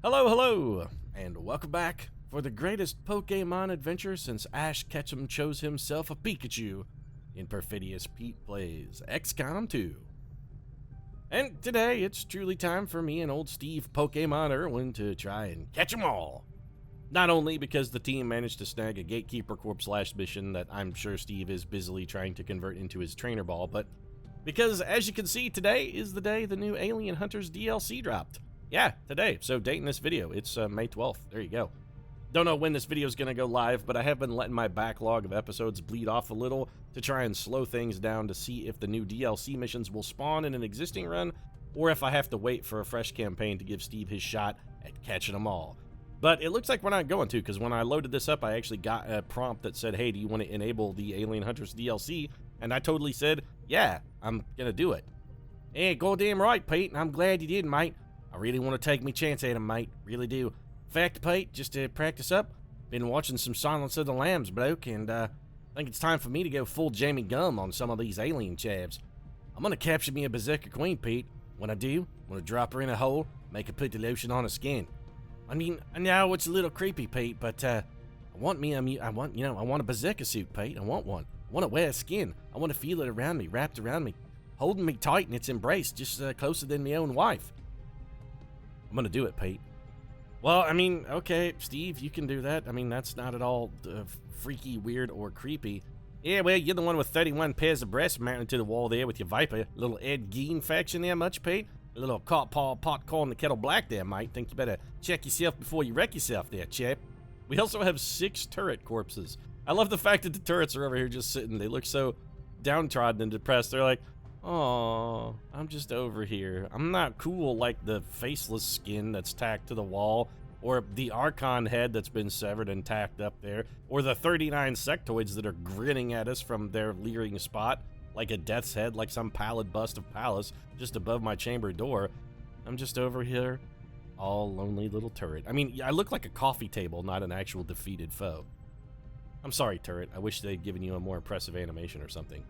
Hello, hello, and welcome back for the greatest Pokemon adventure since Ash Ketchum chose himself a Pikachu in Perfidious Pete Plays XCOM 2. And today, it's truly time for me and old Steve Pokemon Irwin to try and catch 'em all. Not only because the team managed to snag a Gatekeeper Corp / mission that I'm sure Steve is busily trying to convert into his trainer ball, but because, as you can see, today is the day the new Alien Hunters DLC dropped. Yeah, today. So dating this video, it's May 12th. There you go. Don't know when this video is going to go live, but I have been letting my backlog of episodes bleed off a little to try and slow things down to see if the new DLC missions will spawn in an existing run, or if I have to wait for a fresh campaign to give Steve his shot at catching them all. But it looks like we're not going to, because when I loaded this up, I actually got a prompt that said, hey, do you want to enable the Alien Hunters DLC? And I totally said, yeah, I'm going to do it. Hey, goddamn right, Pete, and I'm glad you did, mate. I really want to take me chance at him, mate. Really do. In fact, Pete, just to practice up, been watching some Silence of the Lambs, bloke, and I think it's time for me to go full Jamie Gum on some of these alien chavs. I'm gonna capture me a Berserker Queen, Pete. When I do, I'm gonna drop her in a hole, make her put the lotion on her skin. I mean, I know it's a little creepy, Pete, but I want a Berserker suit, Pete. I want one. I want to wear skin. I want to feel it around me, wrapped around me, holding me tight in its embrace, just closer than my own wife. I'm gonna do it, Pete. Well, I mean, okay, Steve, you can do that. I mean, that's not at all freaky, weird, or creepy. Yeah, well, you're the one with 31 pairs of breasts mounted to the wall there with your Viper. Little Ed Gein faction there, much, Pete? A little pot calling the kettle black there, mate. Think you better check yourself before you wreck yourself there, chap. We also have 6 turret corpses. I love the fact that the turrets are over here just sitting. They look so downtrodden and depressed. They're like, oh, I'm just over here. I'm not cool like the faceless skin that's tacked to the wall, or the Archon head that's been severed and tacked up there, or the 39 sectoids that are grinning at us from their leering spot like a death's head, like some pallid bust of Pallas just above my chamber door. I'm just over here, all lonely little turret. I mean, I look like a coffee table, not an actual defeated foe. I'm sorry, turret. I wish they'd given you a more impressive animation or something.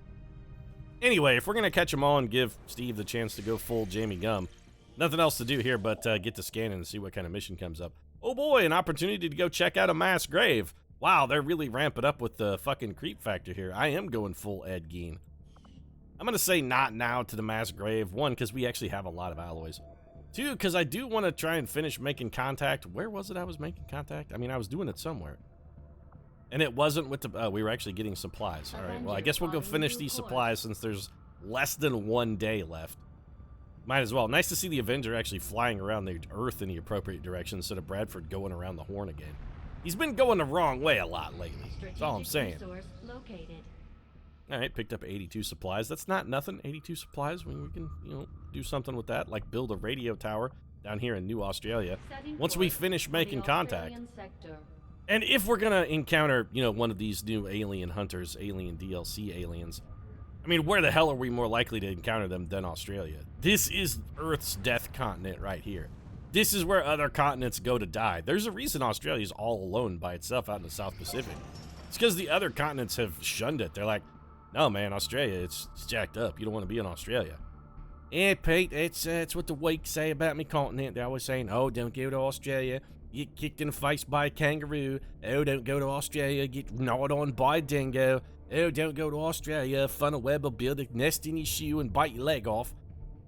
Anyway, if we're going to catch them all and give Steve the chance to go full Jamie Gum, nothing else to do here but get to scanning and see what kind of mission comes up. Oh boy, an opportunity to go check out a mass grave. Wow, they're really ramping up with the fucking creep factor here. I am going full Ed Gein. I'm going to say not now to the mass grave. 1, because we actually have a lot of alloys. 2, because I do want to try and finish making contact. Where was it I was making contact? I mean, I was doing it somewhere. And it wasn't with the, we were actually getting supplies. All right, well, I guess we'll go finish these supplies since there's less than 1 day left. Might as well. Nice to see the Avenger actually flying around the Earth in the appropriate direction instead of Bradford going around the horn again. He's been going the wrong way a lot lately. That's all I'm saying. All right, picked up 82 supplies. That's not nothing, 82 supplies. We can, do something with that, like build a radio tower down here in New Australia once we finish making contact. And if we're gonna encounter, one of these new alien hunters, alien DLC aliens, I mean, where the hell are we more likely to encounter them than Australia? This is Earth's death continent right here. This is where other continents go to die. There's a reason Australia's all alone by itself out in the South Pacific. It's because the other continents have shunned it. They're like, no, man, Australia, it's jacked up. You don't want to be in Australia. Yeah, Pete, it's what the weak say about me continent. They're always saying, oh, don't go to Australia. Get kicked in the face by a kangaroo. Oh, don't go to Australia. Get gnawed on by a dingo. Oh, don't go to Australia. Funnel web will build a nest in your shoe and bite your leg off.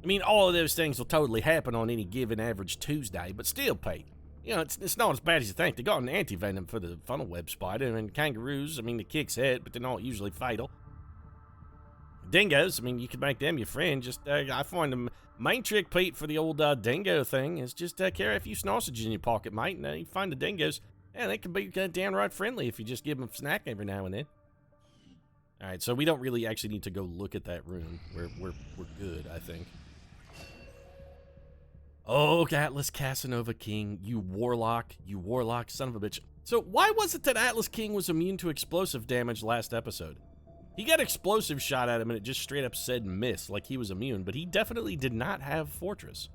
I mean, all of those things will totally happen on any given average Tuesday, but still, Pete, it's not as bad as you think. They got an anti-venom for the funnel web spider, and kangaroos, I mean, the kicks hit, but they're not usually fatal. Dingoes, I mean, you can make them your friend. Just, I find the main trick, Pete, for the old dingo thing is just carry a few sausages in your pocket, mate, and you find the dingoes, and they can be downright friendly if you just give them a snack every now and then. All right, so we don't really actually need to go look at that room. We're good, I think. Oh, Atlas Casanova King, you warlock, son of a bitch. So why was it that Atlas King was immune to explosive damage last episode? He got explosive shot at him and it just straight up said miss, like he was immune, but he definitely did not have Fortress.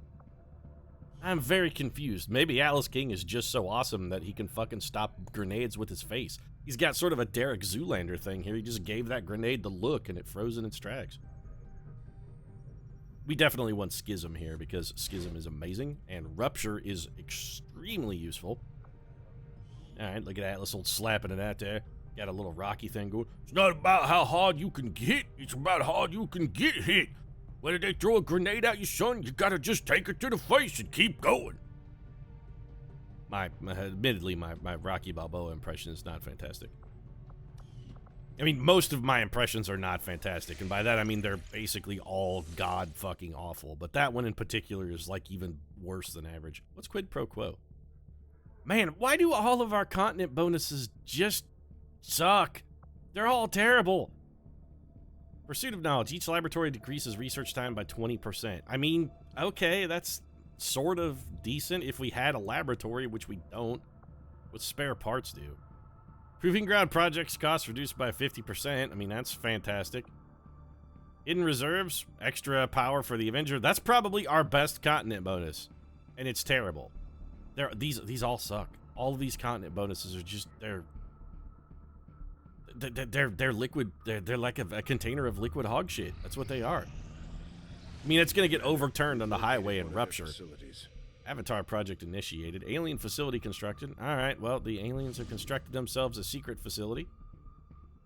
I'm very confused. Maybe Atlas King is just so awesome that he can fucking stop grenades with his face. He's got sort of a Derek Zoolander thing here. He just gave that grenade the look and it froze in its tracks. We definitely want Schism here because Schism is amazing and Rupture is extremely extremely useful. Alright, look at that. Let's old slapping it out there. Got a little rocky thing going. It's not about how hard you can get. It's about how hard you can get hit. Whether they throw a grenade at you, son, you gotta just take it to the face and keep going. Admittedly, my Rocky Balboa impression is not fantastic. I mean, most of my impressions are not fantastic, and by that I mean they're basically all god-fucking awful, but that one in particular is, like, even worse than average. What's quid pro quo? Man, why do all of our continent bonuses just suck? They're all terrible. Pursuit of knowledge. Each laboratory decreases research time by 20%. I mean, okay, that's sort of decent if we had a laboratory, which we don't. What spare parts do? Proving ground projects cost reduced by 50%. I mean, that's fantastic. Hidden reserves, extra power for the Avenger. That's probably our best continent bonus, and it's terrible. These all suck. All of these continent bonuses are just they're liquid. They're like a container of liquid hog shit. That's what they are. I mean, it's gonna get overturned on the highway and rupture. Avatar project initiated. Alien facility constructed. Alright, well, the aliens have constructed themselves a secret facility.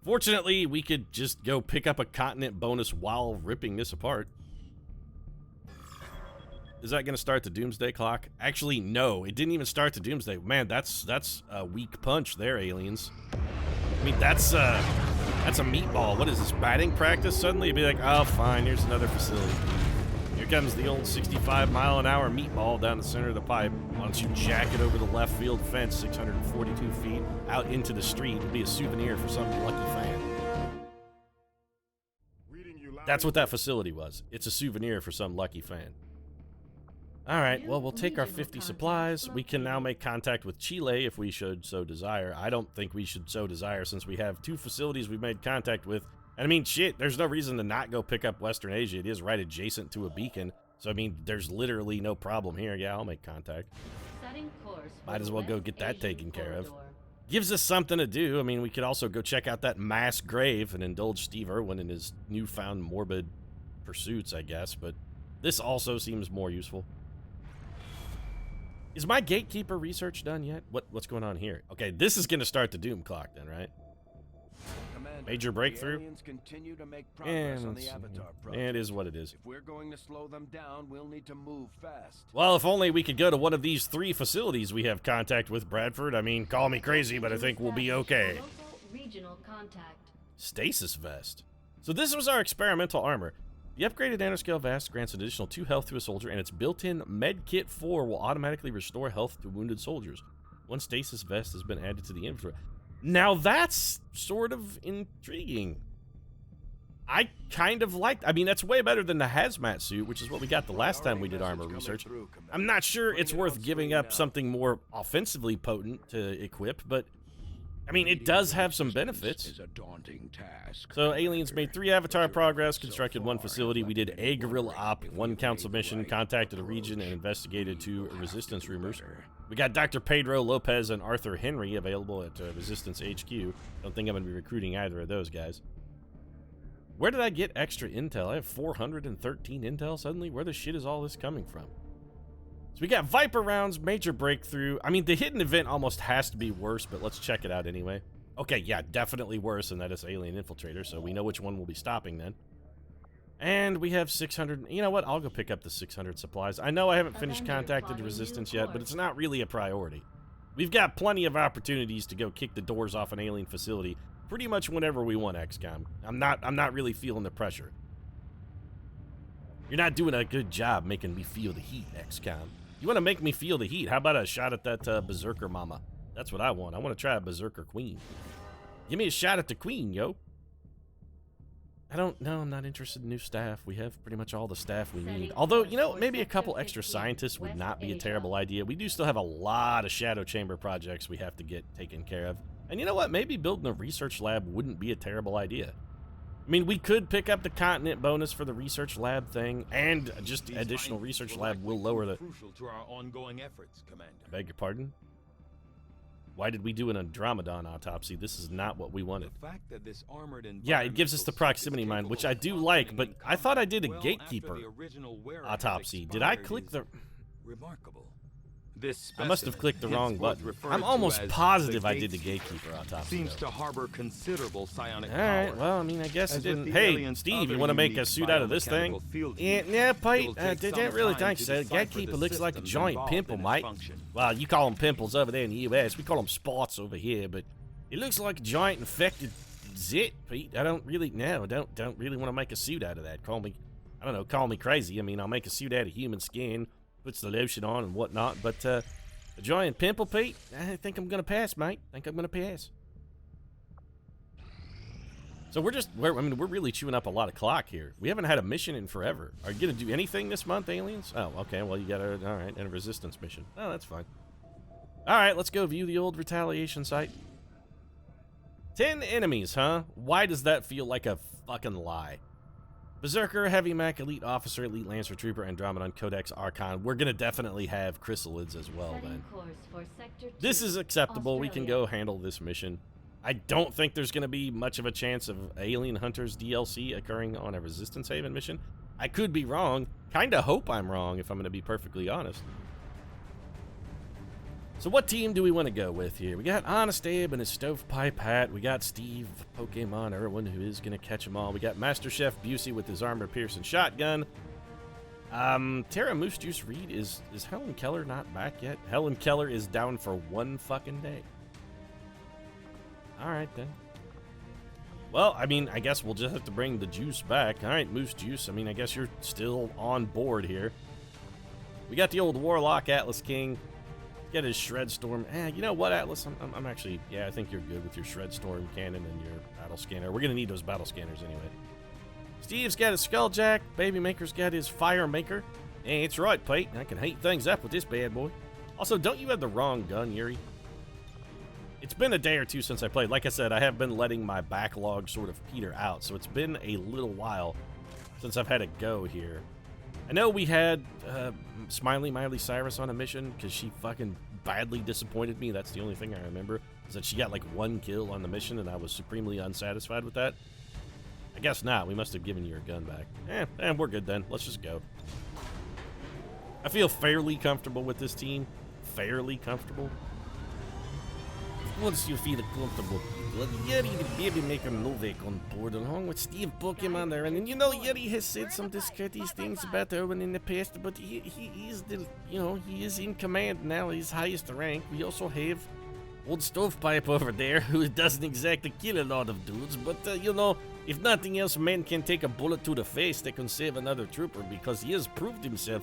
Fortunately, we could just go pick up a continent bonus while ripping this apart. Is that going to start the doomsday clock? Actually, no. It didn't even start the doomsday. Man, that's a weak punch there, aliens. I mean, that's a meatball. What is this, batting practice suddenly? You'd be like, oh, fine, here's another facility. Here comes the old 65-mile-an-hour meatball down the center of the pipe. Why don't you jack it over the left field fence 642 feet out into the street? It'll be a souvenir for some lucky fan. That's what that facility was. It's a souvenir for some lucky fan. Alright, well, we'll take our 50 supplies. We can now make contact with Chile if we should so desire. I don't think we should so desire since we have 2 facilities we've made contact with. And I mean, shit, there's no reason to not go pick up Western Asia. It is right adjacent to a beacon. So, I mean, there's literally no problem here. Yeah, I'll make contact. Might as well go get that taken care of. Gives us something to do. I mean, we could also go check out that mass grave and indulge Steve Irwin in his newfound morbid pursuits, I guess. But this also seems more useful. Is my gatekeeper research done yet? What's going on here? Okay, this is going to start the doom clock then, right? Major breakthrough. Continue to make progress on the Avatar project. It is what it is. If we're going to slow them down, we'll need to move fast. Well, if only we could go to one of these 3 facilities we have contact with, Bradford. I mean, call me crazy, but I think we'll be okay. Regional contact. Stasis vest. So this was our experimental armor. The upgraded nanoscale vest grants an additional 2 health to a soldier, and its built-in Medkit 4 will automatically restore health to wounded soldiers. 1 stasis vest has been added to the inventory. Now that's sort of intriguing. I kind of like, I mean, that's way better than the hazmat suit, which is what we got the last time we did armor research. I'm not sure it's worth giving up something more offensively potent to equip, but I mean, it does have some benefits. So aliens made 3 Avatar progress, constructed 1 facility. We did a guerrilla op, 1 council mission, contacted a region, and investigated 2 resistance rumors. We got Dr. Pedro Lopez and Arthur Henry available at Resistance HQ. Don't think I'm going to be recruiting either of those guys. Where did I get extra intel? I have 413 intel suddenly? Where the shit is all this coming from? So we got Viper rounds, major breakthrough. I mean, the hidden event almost has to be worse, but let's check it out anyway. Okay, yeah, definitely worse, and that is Alien Infiltrator, so we know which one we'll be stopping then. And we have 600, you know what, I'll go pick up the 600 supplies. I know I haven't finished contacted Resistance yet, but it's not really a priority. We've got plenty of opportunities to go kick the doors off an alien facility pretty much whenever we want, XCOM. I'm not really feeling the pressure. You're not doing a good job making me feel the heat, XCOM. You want to make me feel the heat? How about a shot at that Berserker Mama? That's what I want. I want to try a Berserker Queen. Give me a shot at the Queen, yo. I don't know. I'm not interested in new staff. We have pretty much all the staff we need. Although, you know, maybe a couple extra scientists would not be a terrible idea. We do still have a lot of Shadow Chamber projects we have to get taken care of. And you know what? Maybe building a research lab wouldn't be a terrible idea. I mean, we could pick up the continent bonus for the research lab thing, and just additional research lab will lower the... Crucial to our ongoing efforts, Commander. I beg your pardon? Why did we do an Andromedon autopsy? This is not what we wanted. The fact that this armored yeah, it gives us the proximity mine, which I do like, but I thought I did a gatekeeper autopsy. Did I click the... Remarkable. This I must have clicked the wrong henceforth button. referred I'm to almost as positive the I did the Gatekeeper autopsy. seems to harbor considerable psionic All power. right, well, I mean, I guess it As with didn't. the Hey, alien's Steve, you other want to make a unique suit out of this thing? biomechanical field Yeah, use, yeah, Pete, it'll take they some didn't really time think to so. decipher Gatekeeper the looks like a systems giant involved pimple, in its mate. function. Well, you call them pimples over there in the U.S. We call them spots over here, but it looks like a giant infected zit, Pete. I don't really want to make a suit out of that. Call me crazy. I mean, I'll make a suit out of human skin, puts the lotion on and whatnot, but a giant pimple, Pete, I think I'm gonna pass, mate. I think I'm gonna pass. So we're really chewing up a lot of clock here. We haven't had a mission in forever. Are you gonna do anything this month, aliens? Oh, okay, well, you got all right, and a resistance mission. Oh, that's fine. All right, let's go view the old retaliation site. 10 enemies, huh? Why does that feel like a fucking lie? Berserker, Heavy Mech, Elite Officer, Elite Lancer Trooper, Andromedon, Codex, Archon. We're gonna definitely have chrysalids as well, then. This is acceptable. We can go handle this mission. I don't think there's gonna be much of a chance of Alien Hunters DLC occurring on a Resistance Haven mission. I could be wrong. Kinda hope I'm wrong, if I'm gonna be perfectly honest. So what team do we want to go with here? We got Honest Abe and his stovepipe hat. We got Steve, Pokemon Irwin, who is going to catch them all. We got Master Chef Busey with his armor-piercing shotgun. Tara Moose Juice Reed, is Helen Keller not back yet? Helen Keller is down for one fucking day. All right, then. Well, I mean, I guess we'll just have to bring the juice back. All right, Moose Juice, I mean, I guess you're still on board here. We got the old Warlock Atlas King. Get his Shred Storm. You know what, Atlas? I'm actually, yeah, I think you're good with your Shred Storm cannon and your battle scanner. We're gonna need those battle scanners anyway. Steve's got his Skulljack. Baby Maker's got his Fire Maker. Hey, it's right, Pete. I can heat things up with this bad boy. Also, don't you have the wrong gun, Yuri? It's been a day or two since I played. Like I said, I have been letting my backlog sort of peter out, so it's been a little while since I've had a go here. I know we had Smiley Miley Cyrus on a mission because she fucking badly disappointed me. That's the only thing I remember, is that she got like 1 kill on the mission and I was supremely unsatisfied with that. I guess not. We must have given you your gun back. We're good then. Let's just go. I feel fairly comfortable with this team. Fairly comfortable. Once you feel comfortable, Yuri the Baby Maker Novak on board along with Steve Pokemon there, and then you know Yuri has said some discourteous things about Owen in the past, but he is the, you know, he is in command now. He's highest rank. We also have old Stovepipe over there who doesn't exactly kill a lot of dudes, but you know, if nothing else, men can take a bullet to the face that can save another trooper because he has proved himself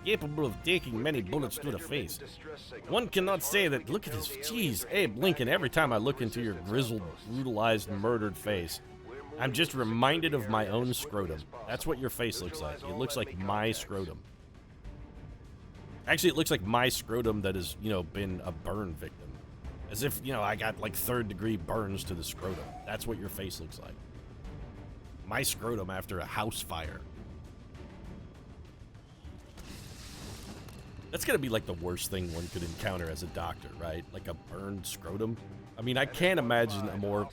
capable of taking many bullets to the face. One cannot say that. Look at his, jeez, Abe Lincoln, every time I look into your grizzled, brutalized, murdered face, I'm just reminded of my own scrotum. That's what your face looks like. It looks like my scrotum. Actually, it looks like my scrotum that has, you know, been a burn victim. As if, you know, I got like 3rd-degree burns to the scrotum. That's what your face looks like. My scrotum after a house fire. That's gonna be like the worst thing one could encounter as a doctor, right? Like a burned scrotum. I mean, I can't imagine a more,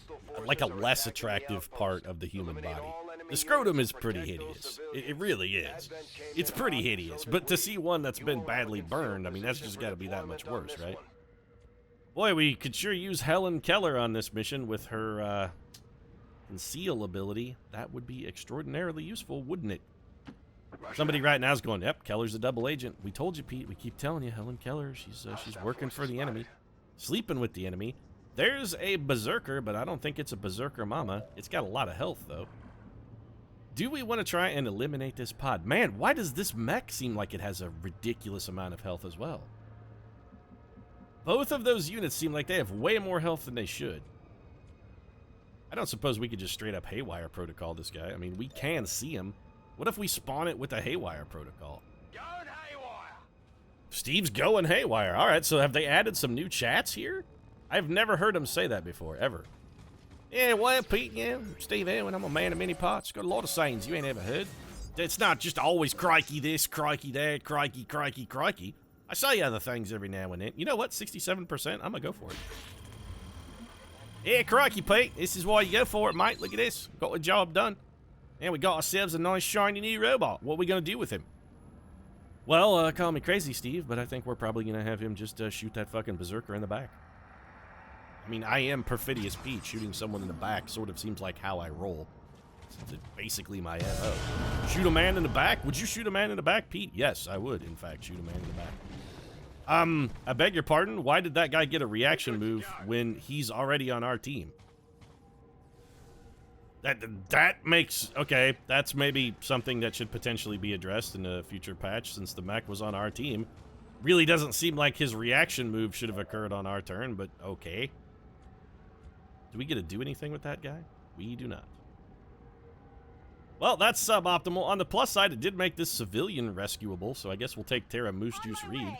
like a less attractive part of the human body. The scrotum is pretty hideous. It really is. It's pretty hideous. But to see one that's been badly burned, I mean, that's just gotta be that much worse, right? Boy, we could sure use Helen Keller on this mission with her, conceal ability. That would be extraordinarily useful, wouldn't it? Somebody right now is going, yep, Keller's a double agent. We told you, Pete. We keep telling you, Helen Keller, she's working for the enemy. Sleeping with the enemy. There's a Berserker, but I don't think it's a Berserker Mama. It's got a lot of health, though. Do we want to try and eliminate this pod? Man, why does this mech seem like it has a ridiculous amount of health as well? Both of those units seem like they have way more health than they should. I don't suppose we could just straight up Haywire Protocol this guy. I mean, we can see him. What if we spawn it with a Haywire Protocol? Going haywire! Steve's going haywire. All right, so have they added some new chats here? I've never heard him say that before, ever. Yeah, well, Pete, yeah, Steve Irwin, I'm a man of many parts. Got a lot of sayings you ain't ever heard. It's not just always crikey this, crikey that, crikey, crikey, crikey. I say other things every now and then. You know what, 67%? I'm gonna go for it. Yeah, crikey, Pete, this is why you go for it, mate. Look at this, got the job done. And we got ourselves a nice shiny new robot. What are we going to do with him? Well, call me crazy, Steve, but I think we're probably going to have him just shoot that fucking berserker in the back. I mean, I am Perfidious Pete. Shooting someone in the back sort of seems like how I roll. It's basically my MO. Shoot a man in the back? Would you shoot a man in the back, Pete? Yes, I would, in fact, shoot a man in the back. I beg your pardon? Why did that guy get a reaction move when he's already on our team? That makes... Okay, that's maybe something that should potentially be addressed in a future patch since the mech was on our team. Really doesn't seem like his reaction move should have occurred on our turn, but okay. Do we get to do anything with that guy? We do not. Well, that's suboptimal. On the plus side, it did make this civilian rescuable, so I guess we'll take Tara Moose Juice Reed,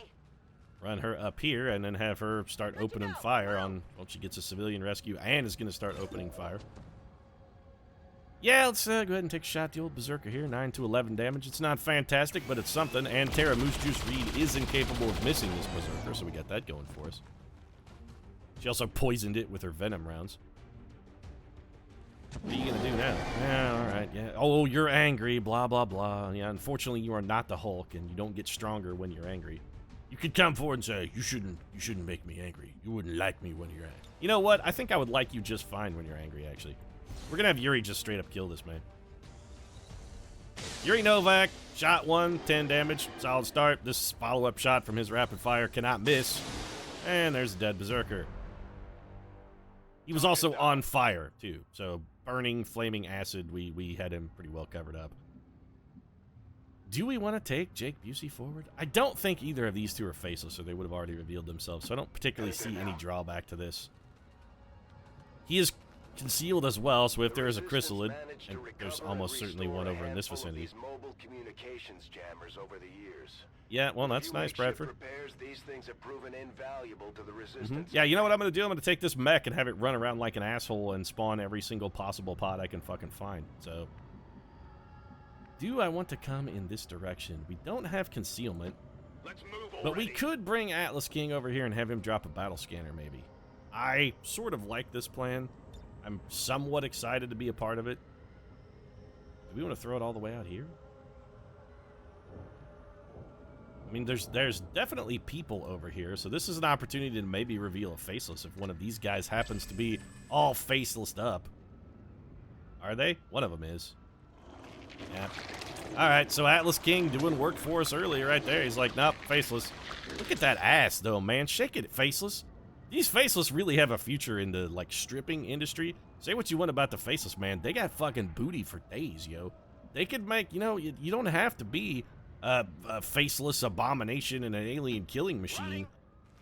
run her up here, and then have her start opening fire on... Well, she gets a civilian rescue and is going to start opening fire. Yeah, let's go ahead and take a shot at the old Berserker here. 9 to 11 damage. It's not fantastic, but it's something. And Tara Moose Juice Reed is incapable of missing this Berserker, so we got that going for us. She also poisoned it with her venom rounds. What are you going to do now? Yeah, alright, yeah. Oh, you're angry, blah, blah, blah. Yeah, unfortunately, you are not the Hulk, and you don't get stronger when you're angry. You could come forward and say, you shouldn't make me angry. You wouldn't like me when you're angry. You know what? I think I would like you just fine when you're angry, actually. We're gonna have Yuri just straight up kill this man. Yuri Novak, shot 1, 10 damage, solid start. This follow-up shot from his rapid fire cannot miss. And there's a dead Berserker. He was also on fire, too. So, burning, flaming acid, we had him pretty well covered up. Do we want to take Jake Busey forward? I don't think either of these two are faceless, or they would have already revealed themselves, so I don't particularly see any drawback to this. He is concealed as well, so if there is a chrysalid, and there's almost certainly one over in this vicinity. Yeah, well, that's nice, Bradford. Yeah, you know what I'm going to do? I'm going to take this mech and have it run around like an asshole and spawn every single possible pod I can fucking find. So, do I want to come in this direction? We don't have concealment, but we could bring Atlas King over here and have him drop a battle scanner, maybe. I sort of like this plan. I'm somewhat excited to be a part of it. Do we want to throw it all the way out here? I mean, there's definitely people over here, so this is an opportunity to maybe reveal a faceless if one of these guys happens to be all faceless up. Are they? One of them is. Yeah. Alright, so Atlas King doing work for us earlier right there. He's like, nope, faceless. Look at that ass, though, man. Shake it, faceless. These faceless really have a future in the, like, stripping industry. Say what you want about the faceless, man. They got fucking booty for days, yo. They could make, you know, you don't have to be a faceless abomination and an alien killing machine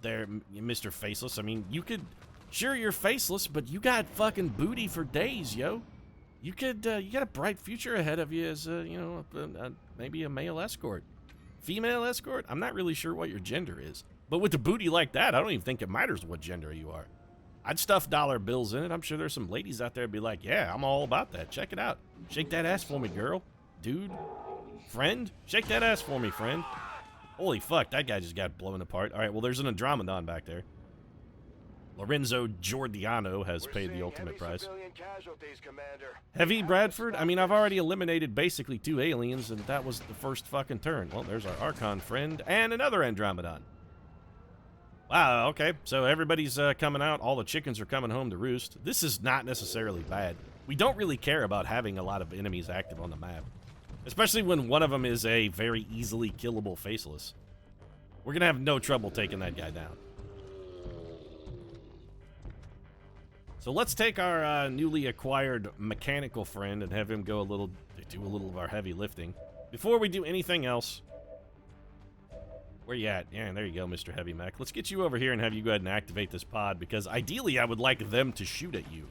there, Mr. Faceless. I mean, you could, sure, you're faceless, but you got fucking booty for days, yo. You could, you got a bright future ahead of you as, you know, maybe a male escort. Female escort? I'm not really sure what your gender is. But with the booty like that, I don't even think it matters what gender you are. I'd stuff dollar bills in it. I'm sure there's some ladies out there be like, yeah, I'm all about that. Check it out. Shake that ass for me, girl. Dude. Friend? Shake that ass for me, friend. Holy fuck, that guy just got blown apart. All right, well, there's an Andromedon back there. Lorenzo Giordano has paid the ultimate price. Heavy, Bradford? I mean, I've already eliminated basically 2 aliens, and that was the first fucking turn. Well, there's our Archon friend and another Andromedon. Wow, okay, so everybody's coming out. All the chickens are coming home to roost. This is not necessarily bad. We don't really care about having a lot of enemies active on the map, especially when one of them is a very easily killable faceless. We're going to have no trouble taking that guy down. So let's take our newly acquired mechanical friend and have him go do a little of our heavy lifting. Before we do anything else, where you at? Yeah, there you go, Mr. Heavy Mech. Let's get you over here and have you go ahead and activate this pod, because ideally I would like them to shoot at you.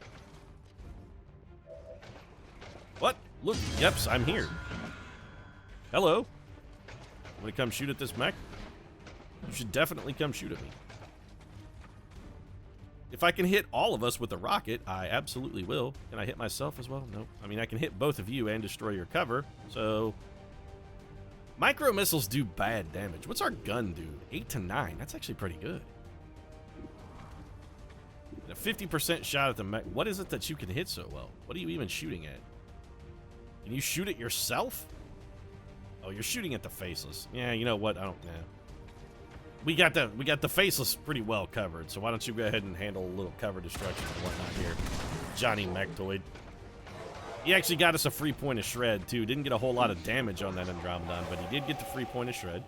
What? Look, yeps, I'm here. Hello? Want to come shoot at this mech? You should definitely come shoot at me. If I can hit all of us with a rocket, I absolutely will. Can I hit myself as well? Nope. I mean, I can hit both of you and destroy your cover, so... Micro missiles do bad damage. What's our gun do? 8 to 9. That's actually pretty good. And a 50% shot at the mech. What is it that you can hit so well? What are you even shooting at? Can you shoot it yourself? Oh, you're shooting at the faceless. Yeah, you know what? I don't know. We got the faceless pretty well covered, so why don't you go ahead and handle a little cover destruction and whatnot here, Johnny Mechtoid. He actually got us a free point of shred, too. Didn't get a whole lot of damage on that Andromedon, but he did get the free point of shred.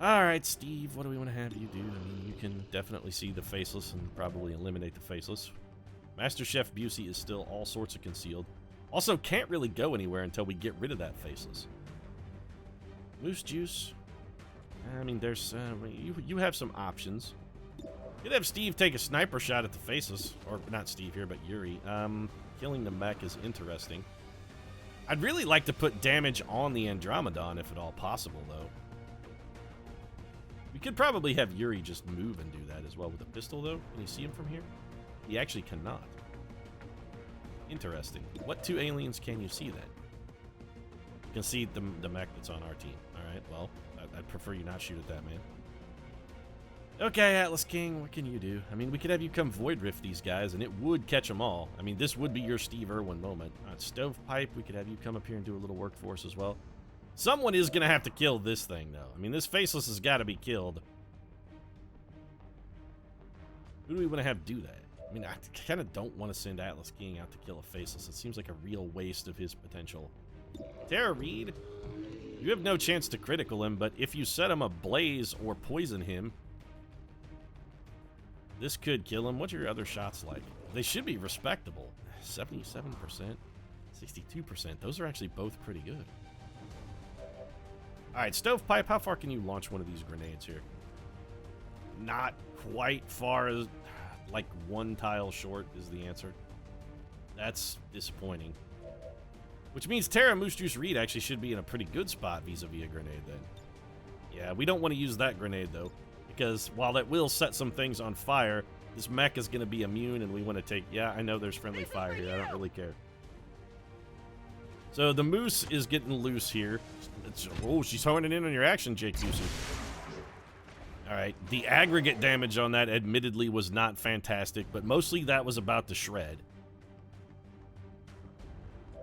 Alright, Steve, what do we want to have you do? I mean, you can definitely see the faceless and probably eliminate the faceless. Master Chef Busey is still all sorts of concealed. Also, can't really go anywhere until we get rid of that faceless. Moose Juice. I mean, there's, you have some options. You could have Steve take a sniper shot at the faceless. Or, not Steve here, but Yuri. Killing the mech is interesting. I'd really like to put damage on the Andromedon, if at all possible, though. We could probably have Yuri just move and do that as well with a pistol, though. Can you see him from here? He actually cannot. Interesting. What two aliens can you see, then? You can see the mech that's on our team. Alright, well, I'd prefer you not shoot at that, man. Okay, Atlas King, what can you do? I mean, we could have you come Void Rift these guys, and it would catch them all. I mean, this would be your Steve Irwin moment. Stovepipe, we could have you come up here and do a little work for us as well. Someone is going to have to kill this thing, though. I mean, this faceless has got to be killed. Who do we want to have do that? I mean, I kind of don't want to send Atlas King out to kill a faceless. It seems like a real waste of his potential. Tara Reid, you have no chance to critical him, but if you set him ablaze or poison him, this could kill him. What's your other shots like? They should be respectable. 77%, 62%. Those are actually both pretty good. All right, Stovepipe, how far can you launch one of these grenades here? Not quite far as, like, one tile short is the answer. That's disappointing. Which means Tara Moose Juice Reed actually should be in a pretty good spot vis-a-vis a grenade then. Yeah, we don't want to use that grenade though, because while that will set some things on fire, this mech is going to be immune and we want to take... Yeah, I know there's friendly fire here. I don't really care. So the Moose is getting loose here. Oh, she's honing in on your action, Jake Busey. Alright, the aggregate damage on that admittedly was not fantastic, but mostly that was about the shred.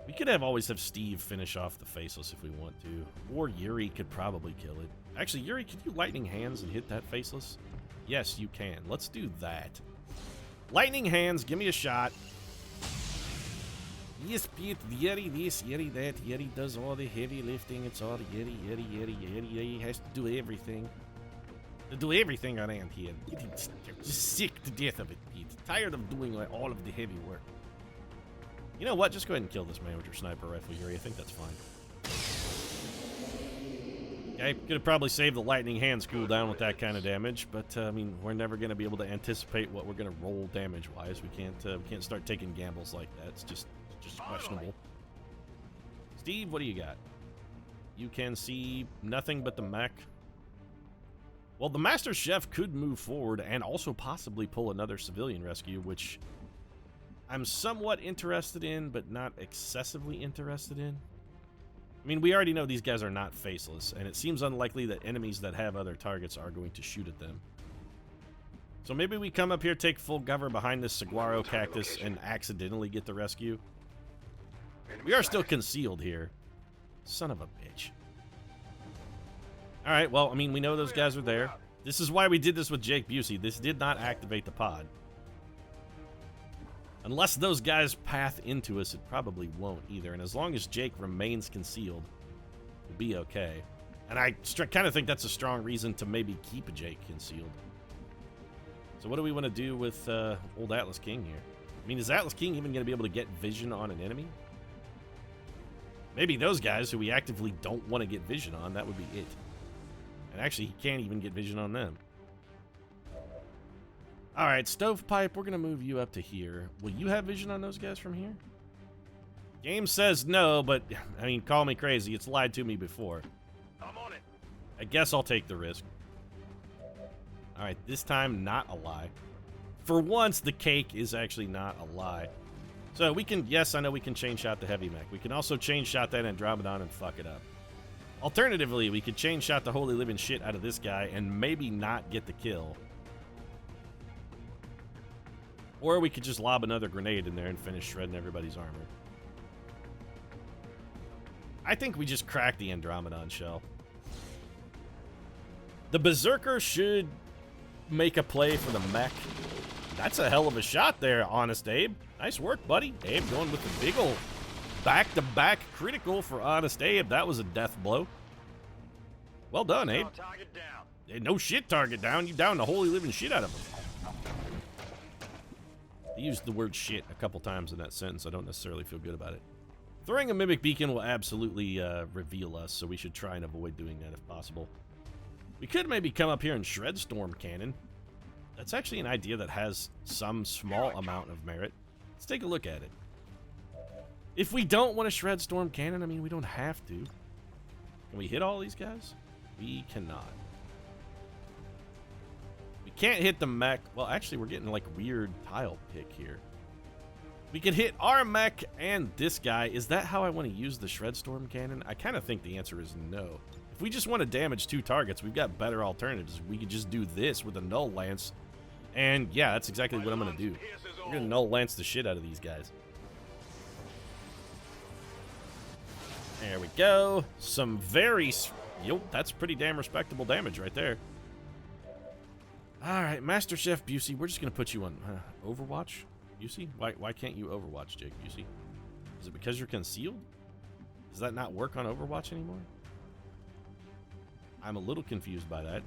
We could always have Steve finish off the faceless if we want to. Or Yuri could probably kill it. Actually, Yuri, can you lightning hands and hit that faceless? Yes, you can. Let's do that. Lightning hands, give me a shot. Yes, Pete, Yuri this, Yuri that. Yuri does all the heavy lifting. It's all Yuri. He has to do everything. To do everything around here. Just sick to death of it, Pete. Tired of doing all of the heavy work. You know what? Just go ahead and kill this man with your sniper rifle, Yuri. I think that's fine. Okay, could have probably saved the lightning hands cooldown with that kind of damage, but I mean, we're never going to be able to anticipate what we're going to roll damage-wise. We can't start taking gambles like that. It's just questionable. Steve, what do you got? You can see nothing but the mech. Well, the Master Chef could move forward and also possibly pull another civilian rescue, which I'm somewhat interested in, but not excessively interested in. I mean, we already know these guys are not faceless, and it seems unlikely that enemies that have other targets are going to shoot at them. So maybe we come up here, take full cover behind this saguaro cactus, and accidentally get the rescue. We are still concealed here. Son of a bitch. Alright, well, I mean, we know those guys are there. This is why we did this with Jake Busey. This did not activate the pod. Unless those guys path into us, it probably won't either. And as long as Jake remains concealed, we'll be okay. And I kind of think that's a strong reason to maybe keep Jake concealed. So what do we want to do with old Atlas King here? I mean, is Atlas King even going to be able to get vision on an enemy? Maybe those guys who we actively don't want to get vision on, that would be it. And actually, he can't even get vision on them. Alright, Stovepipe, we're going to move you up to here. Will you have vision on those guys from here? Game says no, but, I mean, call me crazy. It's lied to me before. I'm on it. I guess I'll take the risk. Alright, this time, not a lie. For once, the cake is actually not a lie. So we can, yes, I know we can chain shot the heavy mech. We can also chain shot that Andromedon and fuck it up. Alternatively, we could chain shot the holy living shit out of this guy and maybe not get the kill. Or we could just lob another grenade in there and finish shredding everybody's armor. I think we just cracked the Andromedon shell. The Berserker should make a play for the mech. That's a hell of a shot there, Honest Abe. Nice work, buddy. Abe going with the big ol' back-to-back critical for Honest Abe. That was a death blow. Well done, Abe. Target down. No shit, target down. You downed the holy living shit out of him. I used the word shit a couple times in that sentence. I don't necessarily feel good about it. Throwing a Mimic Beacon will absolutely reveal us, so we should try and avoid doing that if possible. We could maybe come up here and shred Storm Cannon. That's actually an idea that has some small amount of merit. Let's take a look at it. If we don't want to shred Storm Cannon, I mean, we don't have to. Can we hit all these guys? We cannot. We can't hit the mech. Well, actually, we're getting like weird tile pick here. We can hit our mech and this guy. Is that how I want to use the Shred Storm Cannon? I kind of think the answer is no. If we just want to damage 2 targets, we've got better alternatives. We could just do this with a Null Lance. And yeah, that's exactly what I'm going to do. We're going to Null Lance the shit out of these guys. There we go. Some very... Yo, that's pretty damn respectable damage right there. Alright, Master Chef Busey, we're just going to put you on Overwatch. Busey? Why can't you Overwatch, Jake Busey? Is it because you're concealed? Does that not work on Overwatch anymore? I'm a little confused by that.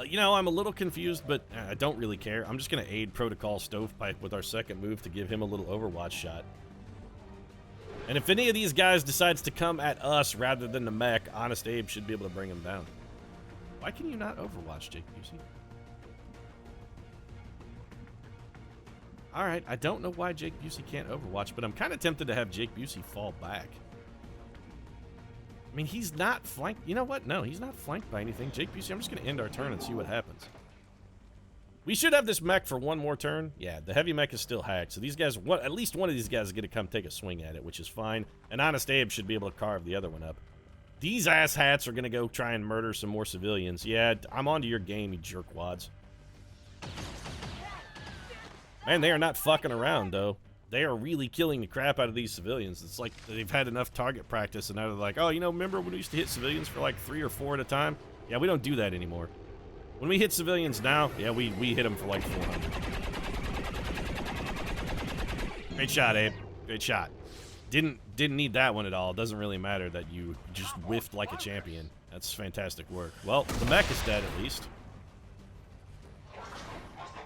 You know, I'm a little confused, but I don't really care. I'm just going to aid Protocol Stovepipe with our second move to give him a little Overwatch shot. And if any of these guys decides to come at us rather than the mech, Honest Abe should be able to bring him down. Why can you not Overwatch, Jake Busey? Alright, I don't know why Jake Busey can't Overwatch, but I'm kind of tempted to have Jake Busey fall back. I mean, he's not flanked. You know what? No, he's not flanked by anything. Jake Busey, I'm just going to end our turn and see what happens. We should have this mech for one more turn. Yeah, the heavy mech is still hacked, so these guys, at least one of these guys is going to come take a swing at it, which is fine. And Honest Abe should be able to carve the other one up. These asshats are going to go try and murder some more civilians. Yeah, I'm onto your game, you jerkwads. Man, they are not fucking around, though. They are really killing the crap out of these civilians. It's like they've had enough target practice, and now they're like, oh, you know, remember when we used to hit civilians for like 3 or 4 at a time? Yeah, we don't do that anymore. When we hit civilians now, yeah, we hit them for like 400. Great shot, Abe. Great shot. Didn't need that one at all. It doesn't really matter that you just whiffed like a champion. That's fantastic work. Well, the mech is dead at least.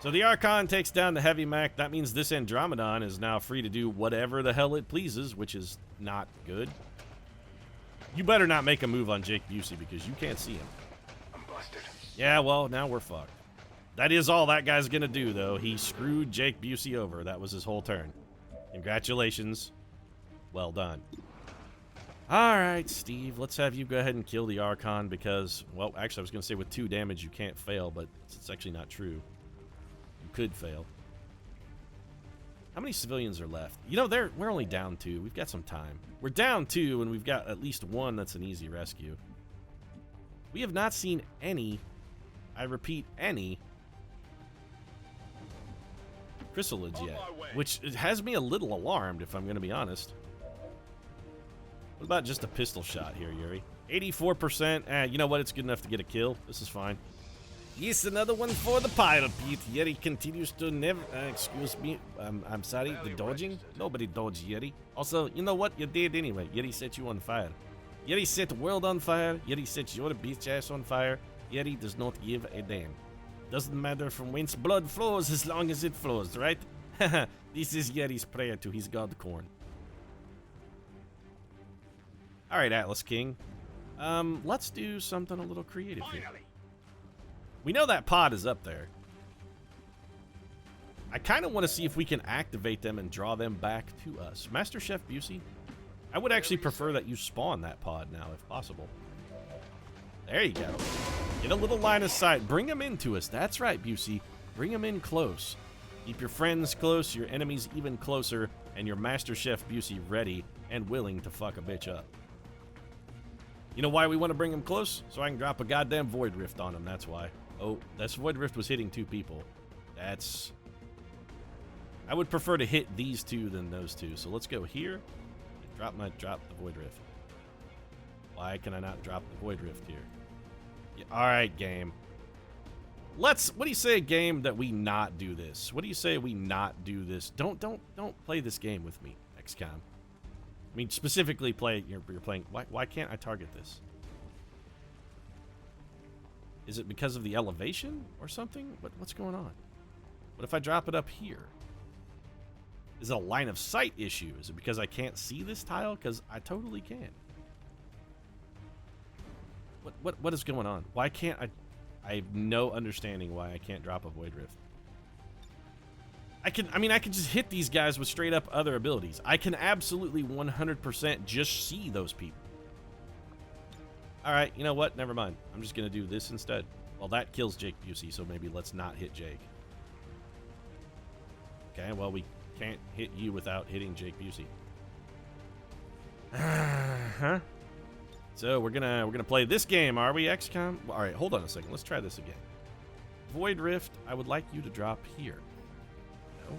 So the Archon takes down the heavy mech. That means this Andromedon is now free to do whatever the hell it pleases, which is not good. You better not make a move on Jake Busey because you can't see him. I'm busted. Yeah, well, now we're fucked. That is all that guy's gonna do, though. He screwed Jake Busey over. That was his whole turn. Congratulations. Well done. Alright, Steve, let's have you go ahead and kill the Archon because, well, actually I was gonna say with 2 damage you can't fail, but it's actually not true. You could fail. How many civilians are left? You know, we're only down 2. We've got some time. We're down 2, and we've got at least 1 that's an easy rescue. We have not seen any, I repeat, any chrysalids yet, which has me a little alarmed, if I'm going to be honest. What about just a pistol shot here, Yuri? 84%. You know what? It's good enough to get a kill. This is fine. Yes, another one for the pilot, Pete. Yuri continues to never... excuse me. I'm sorry. The dodging? Nobody dodged Yuri. Also, you know what? You did anyway. Yuri set you on fire. Yuri set the world on fire. Yuri set your bitch ass on fire. Yuri does not give a damn. Doesn't matter from whence blood flows as long as it flows, right? This is Yuri's prayer to his god corn. Alright, Atlas King. Let's do something a little creative here. We know that pod is up there. I kind of want to see if we can activate them and draw them back to us. Master Chef Busey, I would actually prefer that you spawn that pod now, if possible. There you go. Get a little line of sight. Bring them into us. That's right, Busey. Bring them in close. Keep your friends close, your enemies even closer, and your Master Chef Busey ready and willing to fuck a bitch up. You know why we want to bring them close? So I can drop a goddamn Void Rift on them, that's why. Oh, this Void Rift was hitting 2 people. That's... I would prefer to hit these 2 than those 2. So let's go here. Drop the Void Rift. Why can I not drop the Void Rift here? Yeah, all right, game. What do you say, game, that we not do this? What do you say we not do this? Don't play this game with me, XCOM. I mean, specifically play, you're playing, why can't I target this? Is it because of the elevation or something? What's going on? What if I drop it up here? Is it a line of sight issue? Is it because I can't see this tile? Because I totally can. What is going on? Why can't I have no understanding why I can't drop a Void Rift. I can just hit these guys with straight up other abilities. I can absolutely 100% just see those people. All right, you know what? Never mind. I'm just going to do this instead. Well, that kills Jake Busey, so maybe let's not hit Jake. Okay, well, we can't hit you without hitting Jake Busey. Huh? So we're gonna play this game, are we, XCOM? All right, hold on a second. Let's try this again. Void Rift, I would like you to drop here. No.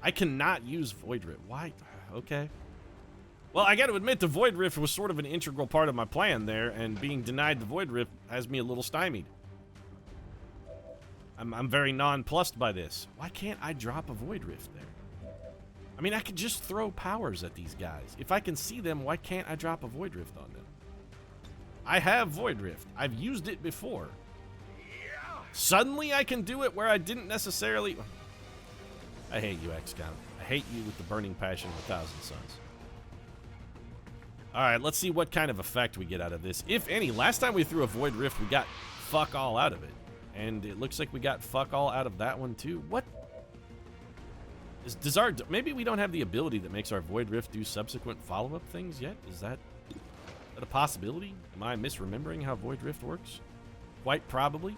I cannot use Void Rift. Why? Okay. Well, I got to admit, the Void Rift was sort of an integral part of my plan there, and being denied the Void Rift has me a little stymied. I'm very nonplussed by this. Why can't I drop a Void Rift there? I mean, I could just throw powers at these guys. If I can see them, why can't I drop a Void Rift on them? I have Void Rift. I've used it before. Suddenly I can do it where I didn't necessarily... I hate you, XCOM. I hate you with the burning passion of 1,000 suns. Alright, let's see what kind of effect we get out of this. If any. Last time we threw a Void Rift, we got fuck all out of it. And it looks like we got fuck all out of that one too. What? Does our... Maybe we don't have the ability that makes our Void Rift do subsequent follow-up things yet? Is that a possibility? Am I misremembering how Void Rift works? Quite probably.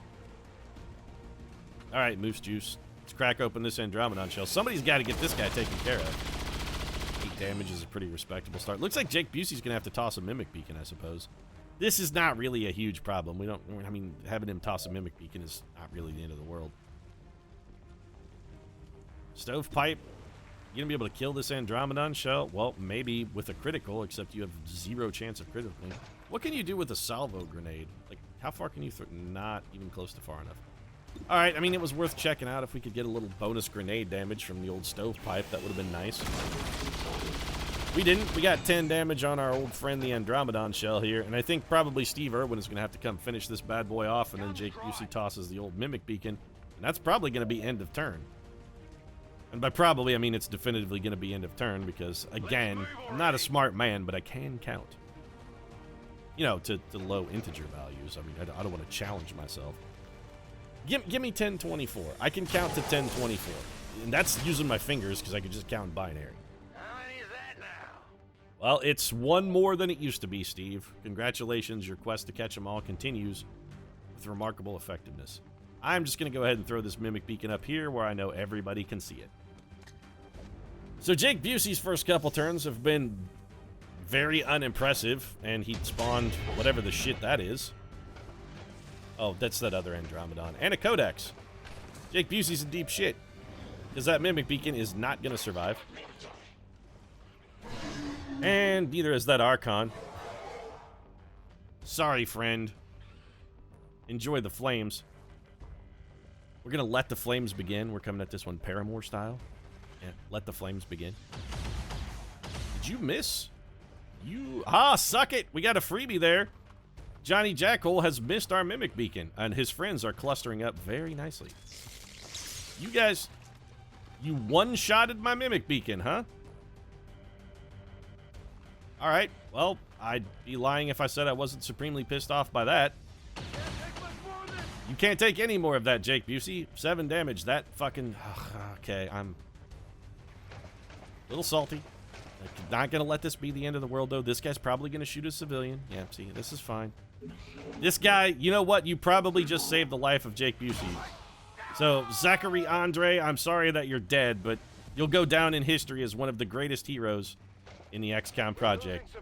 Alright, Moose Juice. Let's crack open this Andromedon shell. Somebody's got to get this guy taken care of. 8 damage is a pretty respectable start. Looks like Jake Busey's going to have to toss a Mimic Beacon, I suppose. This is not really a huge problem. I mean, having him toss a Mimic Beacon is not really the end of the world. Stovepipe. You going to be able to kill this Andromedon shell? Well, maybe with a critical, except you have 0 chance of critically. What can you do with a salvo grenade? Like, how far can you throw? Not even close to far enough. Alright, I mean, it was worth checking out if we could get a little bonus grenade damage from the old stovepipe. That would have been nice. We didn't. We got 10 damage on our old friend, the Andromedon shell here, and I think probably Steve Irwin is going to have to come finish this bad boy off, and then Jake Busey tosses the old Mimic Beacon, and that's probably going to be end of turn. And by probably, I mean it's definitively going to be end of turn, because, again, I'm not a smart man, but I can count. You know, to low integer values. I mean, I don't want to challenge myself. Give me 1024. I can count to 1024. And that's using my fingers, because I can just count binary. Well, it's 1 more than it used to be, Steve. Congratulations, your quest to catch them all continues with remarkable effectiveness. I'm just going to go ahead and throw this Mimic Beacon up here where I know everybody can see it. So Jake Busey's first couple turns have been very unimpressive, and he spawned whatever the shit that is. Oh, that's that other Andromedon. And a Codex. Jake Busey's in deep shit, because that Mimic Beacon is not going to survive. And neither is that Archon. Sorry, friend. Enjoy the flames. We're going to let the flames begin. We're coming at this one Paramore style. Yeah, let the flames begin. Did you miss? Suck it. We got a freebie there. Johnny Jackhole has missed our Mimic Beacon, and his friends are clustering up very nicely. You guys, you one-shotted my Mimic Beacon, huh? Alright, well, I'd be lying if I said I wasn't supremely pissed off by that. You can't take any more of that, Jake Busey. 7 damage, that fucking... Okay, I'm a little salty. I'm not going to let this be the end of the world, though. This guy's probably going to shoot a civilian. Yeah, see, this is fine. This guy, you know what? You probably just saved the life of Jake Busey. So, Zachary Andre, I'm sorry that you're dead, but you'll go down in history as one of the greatest heroes in the XCOM project.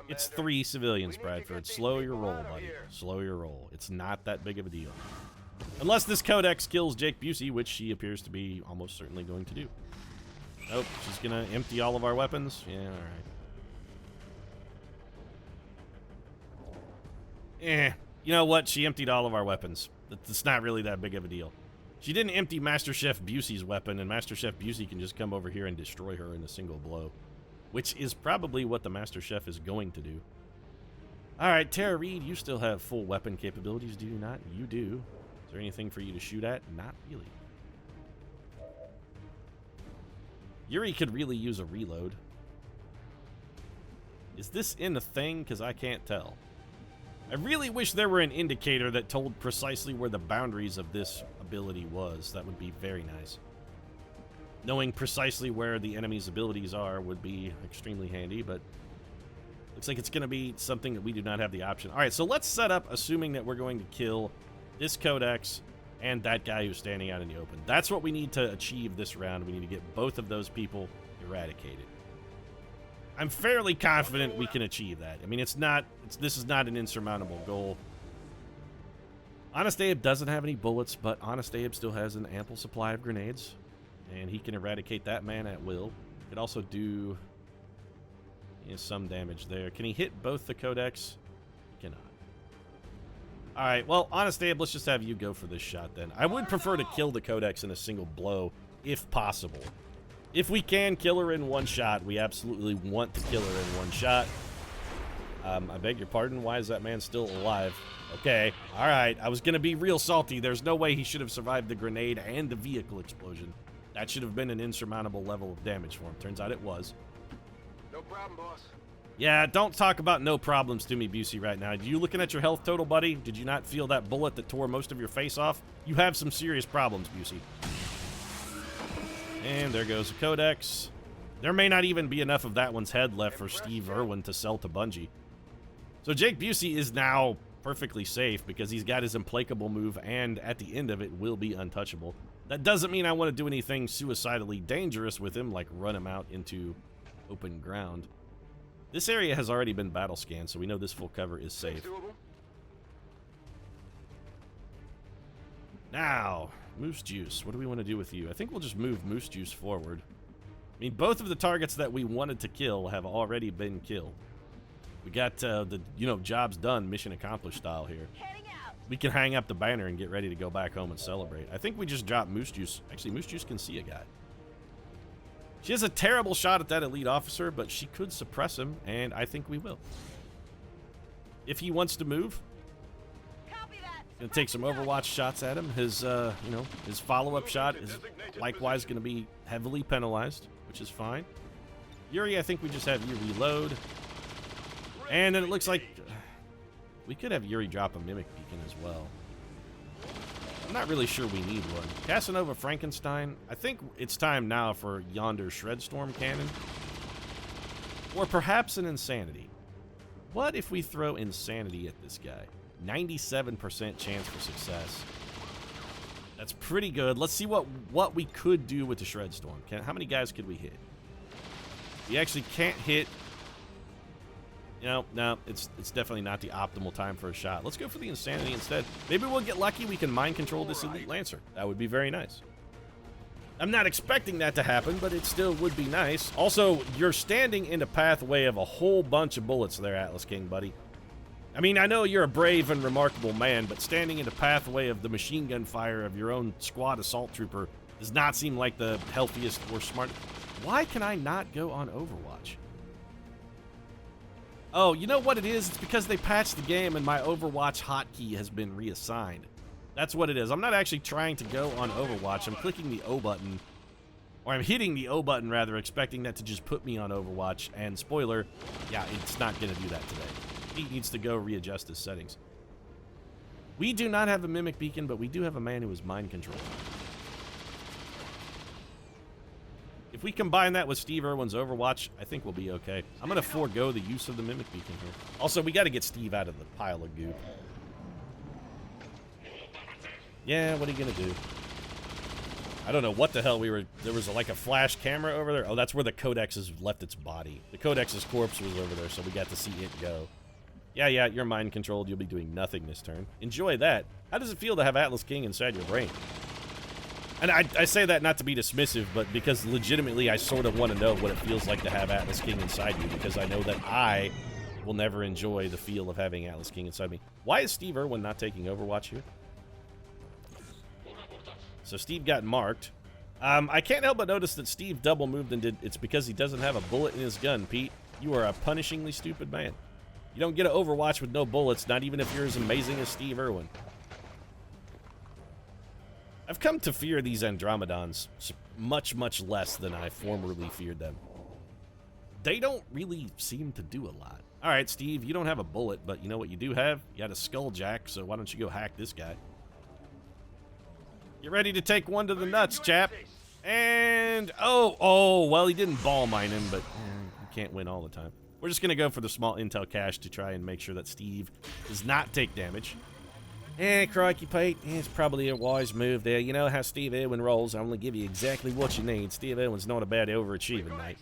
It's 3 civilians, Bradford. Slow your roll, buddy. Slow your roll. It's not that big of a deal. Unless this Codex kills Jake Busey, which he appears to be almost certainly going to do. Nope, she's gonna empty all of our weapons. Yeah, alright. You know what? She emptied all of our weapons. It's not really that big of a deal. She didn't empty Master Chef Busey's weapon, and Master Chef Busey can just come over here and destroy her in a single blow. Which is probably what the Master Chef is going to do. Alright, Tara Reid, you still have full weapon capabilities, do you not? You do. Is there anything for you to shoot at? Not really. Yuri could really use a reload. Is this in the thing? Because I can't tell. I really wish there were an indicator that told precisely where the boundaries of this ability was. That would be very nice. Knowing precisely where the enemy's abilities are would be extremely handy, but looks like it's going to be something that we do not have the option. All right, so let's set up assuming that we're going to kill this Codex and that guy who's standing out in the open. That's what we need to achieve this round. We need to get both of those people eradicated. I'm fairly confident we can achieve that. I mean, this is not an insurmountable goal. Honest Abe doesn't have any bullets, but Honest Abe still has an ample supply of grenades, and he can eradicate that man at will. Could also do some damage there. Can he hit both the Codex? He cannot. All right, well, Honest Abe, let's just have you go for this shot then. I would prefer to kill the Codex in a single blow, if possible. If we can kill her in one shot, we absolutely want to kill her in one shot. I beg your pardon, why is that man still alive? Okay, all right, I was going to be real salty. There's no way he should have survived the grenade and the vehicle explosion. That should have been an insurmountable level of damage for him. Turns out it was. No problem, boss. Yeah, don't talk about no problems to me, Busey, right now. Are you looking at your health total, buddy? Did you not feel that bullet that tore most of your face off? You have some serious problems, Busey. And there goes the Codex. There may not even be enough of that one's head left for Steve Irwin to sell to Bungie. So Jake Busey is now perfectly safe because he's got his implacable move, and at the end of it will be untouchable. That doesn't mean I want to do anything suicidally dangerous with him, like run him out into open ground. This area has already been battle scanned, so we know this full cover is safe. Now, Moose Juice. What do we want to do with you? I think we'll just move Moose Juice forward. I mean, both of the targets that we wanted to kill have already been killed. We got the, job's done, mission accomplished style here. We can hang up the banner and get ready to go back home and celebrate. I think we just dropped Moose Juice. Actually, Moose Juice can see a guy. She has a terrible shot at that elite officer, but she could suppress him, and I think we will. If he wants to move, gonna take some Overwatch shots at him. His, his follow-up shot is likewise gonna be heavily penalized, which is fine. Yuri, I think we just have you reload. And then it looks like we could have Yuri drop a Mimic Beacon as well. I'm not really sure we need one. Casanova Frankenstein, I think it's time now for Yonder Shredstorm Cannon. Or perhaps an Insanity. What if we throw Insanity at this guy? 97% chance for success. That's pretty good. Let's see what we could do with the Shredstorm. How many guys could we hit? We actually can't hit. No, it's definitely not the optimal time for a shot. Let's go for the Insanity instead. Maybe we'll get lucky. We can mind control this Elite Lancer. That would be very nice. I'm not expecting that to happen, but it still would be nice. Also, you're standing in the pathway of a whole bunch of bullets there, Atlas King, buddy. I mean, I know you're a brave and remarkable man, but standing in the pathway of the machine gun fire of your own squad assault trooper does not seem like the healthiest or smart. Why can I not go on Overwatch? Oh, you know what it is? It's because they patched the game and my Overwatch hotkey has been reassigned. That's what it is. I'm not actually trying to go on Overwatch. I'm clicking the O button, or I'm hitting the O button rather, expecting that to just put me on Overwatch. And spoiler, yeah, it's not going to do that today. He needs to go readjust his settings. We do not have a Mimic Beacon, but we do have a man who is mind controlled. If we combine that with Steve Irwin's Overwatch, I think we'll be okay. I'm going to forego the use of the Mimic Beacon here. Also, we got to get Steve out of the pile of goop. Yeah, what are you going to do? I don't know what the hell there was like a flash camera over there. Oh, that's where the Codex has left its body. The Codex's corpse was over there, so we got to see it go. Yeah, you're mind controlled. You'll be doing nothing this turn. Enjoy that. How does it feel to have Atlas King inside your brain? And I say that not to be dismissive, but because legitimately I sort of want to know what it feels like to have Atlas King inside you, because I know that I will never enjoy the feel of having Atlas King inside me. Why is Steve Irwin not taking Overwatch here? So Steve got marked. I can't help but notice that Steve double moved and did. It's because he doesn't have a bullet in his gun, Pete. You are a punishingly stupid man. You don't get an Overwatch with no bullets, not even if you're as amazing as Steve Irwin. I've come to fear these Andromedons much, much less than I formerly feared them. They don't really seem to do a lot. All right, Steve, you don't have a bullet, but you know what you do have? You got a skulljack, so why don't you go hack this guy? Get ready to take one to the nuts, chap. And, well, he didn't ball mine him, but you can't win all the time. We're just going to go for the small intel cache to try and make sure that Steve does not take damage. Crikey, Pete, it's probably a wise move there. You know how Steve Irwin rolls. I only give you exactly what you need. Steve Irwin's not a bad overachieving, mate.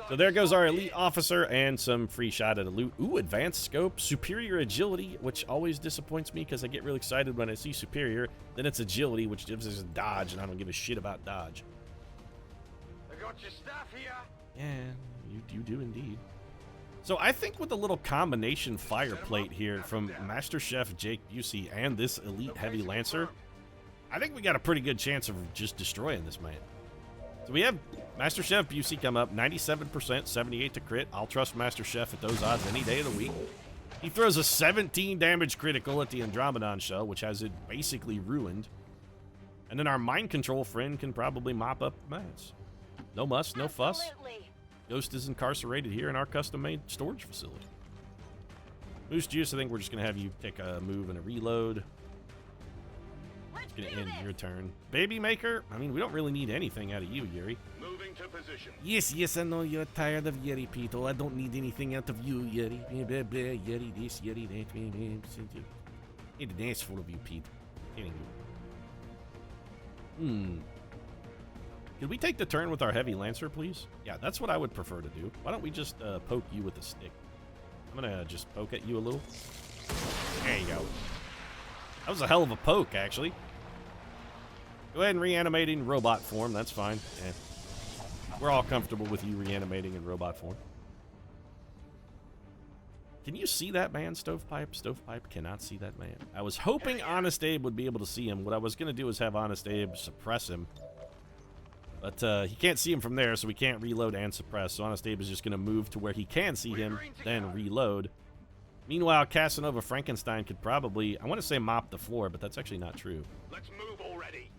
So there goes our elite officer and some free shot at a loot. Ooh, advanced scope, superior agility, which always disappoints me because I get really excited when I see superior. Then it's agility, which gives us a dodge, and I don't give a shit about dodge. I got your stuff here. Yeah, you do indeed. So I think with a little combination fire plate here from Master Chef Jake Busey and this elite heavy lancer, I think we got a pretty good chance of just destroying this man. So we have Master Chef Busey come up, 97%, 78 to crit. I'll trust Master Chef at those odds any day of the week. He throws a 17 damage critical at the Andromedon shell, which has it basically ruined. And then our mind control friend can probably mop up the mess. No muss, no fuss. Ghost is incarcerated here in our custom-made storage facility. Moose Juice, I think we're just going to have you take a move and a reload. It's going to end your turn. Baby Maker, I mean, we don't really need anything out of you, Yuri. Moving to position. Yes, I know you're tired of Yuri, Pito. I don't need anything out of you, Yuri. Yuri this, Yuri that. Need a dance full of you, Pete. Kidding you. Could we take the turn with our heavy lancer, please? Yeah, that's what I would prefer to do. Why don't we just poke you with a stick? I'm gonna just poke at you a little. There you go. That was a hell of a poke, actually. Go ahead and reanimate in robot form. That's fine. We're all comfortable with you reanimating in robot form. Can you see that man, Stovepipe? Stovepipe cannot see that man. I was hoping Honest Abe would be able to see him. What I was going to do is have Honest Abe suppress him. But he can't see him from there, so we can't reload and suppress. So Honest Abe is just going to move to where he can see him, then reload. Meanwhile, Casanova Frankenstein could probably, I want to say mop the floor, but that's actually not true. Let's move already.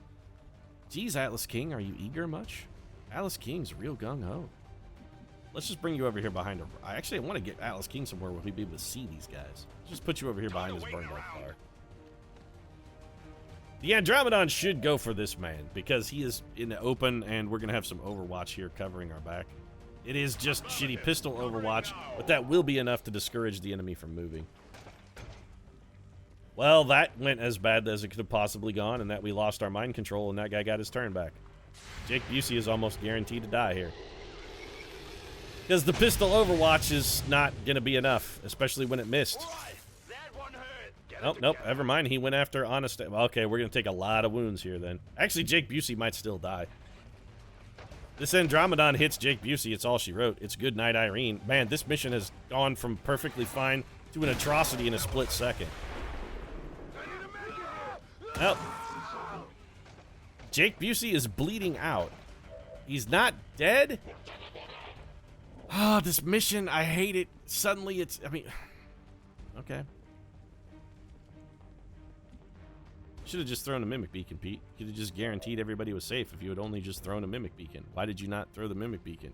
Geez, Atlas King, are you eager much? Atlas King's real gung-ho. Let's just bring you over here behind her. I want to get Atlas King somewhere where we'd be able to see these guys. Let's just put you over here behind this burned out car. The Andromedon should go for this man because he is in the open and we're going to have some Overwatch here covering our back. It is just shitty pistol Overwatch, but that will be enough to discourage the enemy from moving. Well, that went as bad as it could have possibly gone, and that we lost our mind control and that guy got his turn back. Jake Busey is almost guaranteed to die here. Because the pistol Overwatch is not going to be enough, especially when it missed. Nope, never mind. He went after Honest. Okay, we're going to take a lot of wounds here then. Actually, Jake Busey might still die. This Andromedon hits Jake Busey. It's all she wrote. It's good night, Irene. Man, this mission has gone from perfectly fine to an atrocity in a split second. Well, Jake Busey is bleeding out. He's not dead? Oh, this mission, I hate it. Suddenly it's, okay. Should have just thrown a Mimic Beacon, Pete. Could have just guaranteed everybody was safe if you had only just thrown a Mimic Beacon. Why did you not throw the Mimic Beacon?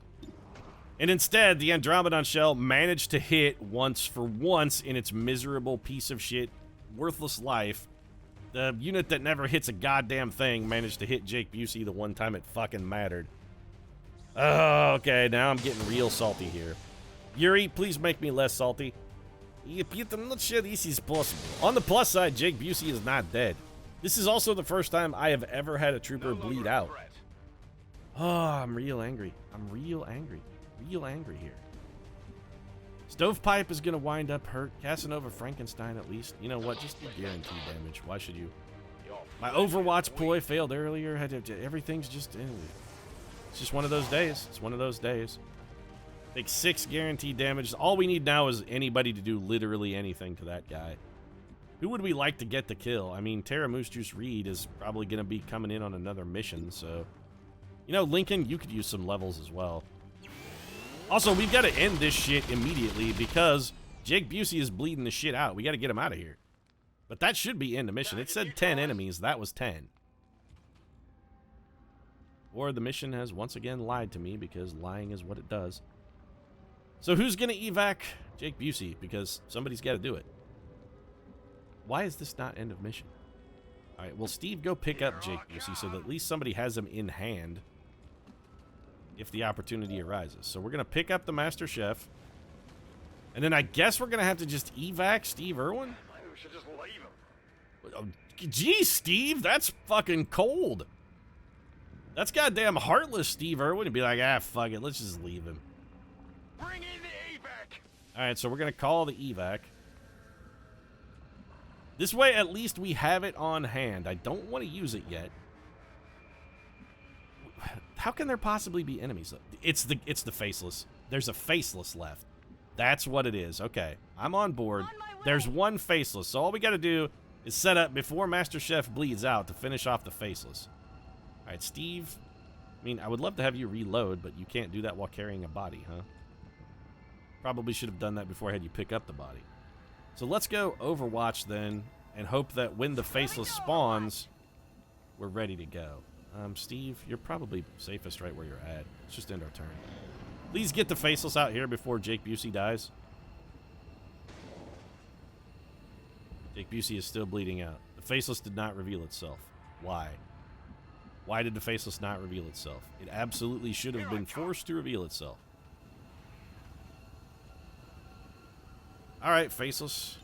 And instead, the Andromedon shell managed to hit for once in its miserable piece of shit, worthless life. The unit that never hits a goddamn thing managed to hit Jake Busey the one time it fucking mattered. Oh, okay, now I'm getting real salty here. Yuri, please make me less salty. Yeah, Pete, I'm not sure this is possible. On the plus side, Jake Busey is not dead. This is also the first time I have ever had a trooper bleed out. Oh, I'm real angry. I'm real angry. Real angry here. Stovepipe is going to wind up hurt. Casanova Frankenstein, at least. You know what? Just do guaranteed damage. Why should you? You're My Overwatch ploy failed earlier. Everything's just... It's just one of those days. It's one of those days. Take 6 guaranteed damage. All we need now is anybody to do literally anything to that guy. Who would we like to get the kill? I mean, Terra Moose Juice Reed is probably going to be coming in on another mission, so... You know, Lincoln, you could use some levels as well. Also, we've got to end this shit immediately because Jake Busey is bleeding the shit out. We got to get him out of here. But that should be end of mission. It said 10 enemies. That was 10. Or the mission has once again lied to me because lying is what it does. So who's going to evac Jake Busey? Because somebody's got to do it. Why is this not end of mission? All right, well, Steve, go pick up Jake Busey so that at least somebody has him in hand if the opportunity arises. So we're going to pick up the Master Chef. And then I guess we're going to have to just evac Steve Irwin? Maybe we should just leave him. Geez, Steve, that's fucking cold. That's goddamn heartless, Steve Irwin. And be like, ah, fuck it, let's just leave him. Bring in the evac. All right, so we're going to call the evac. This way, at least we have it on hand. I don't want to use it yet. How can there possibly be enemies? It's the faceless. There's a faceless left. That's what it is. Okay, I'm on board. There's one faceless, so all we got to do is set up before Master Chef bleeds out to finish off the faceless. All right, Steve. I mean, I would love to have you reload, but you can't do that while carrying a body, huh? Probably should have done that before I had you pick up the body. So let's go Overwatch then and hope that when the faceless spawns, we're ready to go. Steve, you're probably safest right where you're at. Let's just end our turn. Please get the faceless out here before Jake Busey dies. Jake Busey is still bleeding out. The faceless did not reveal itself. Why? Why did the faceless not reveal itself? It absolutely should have been forced to reveal itself. Alright, faceless.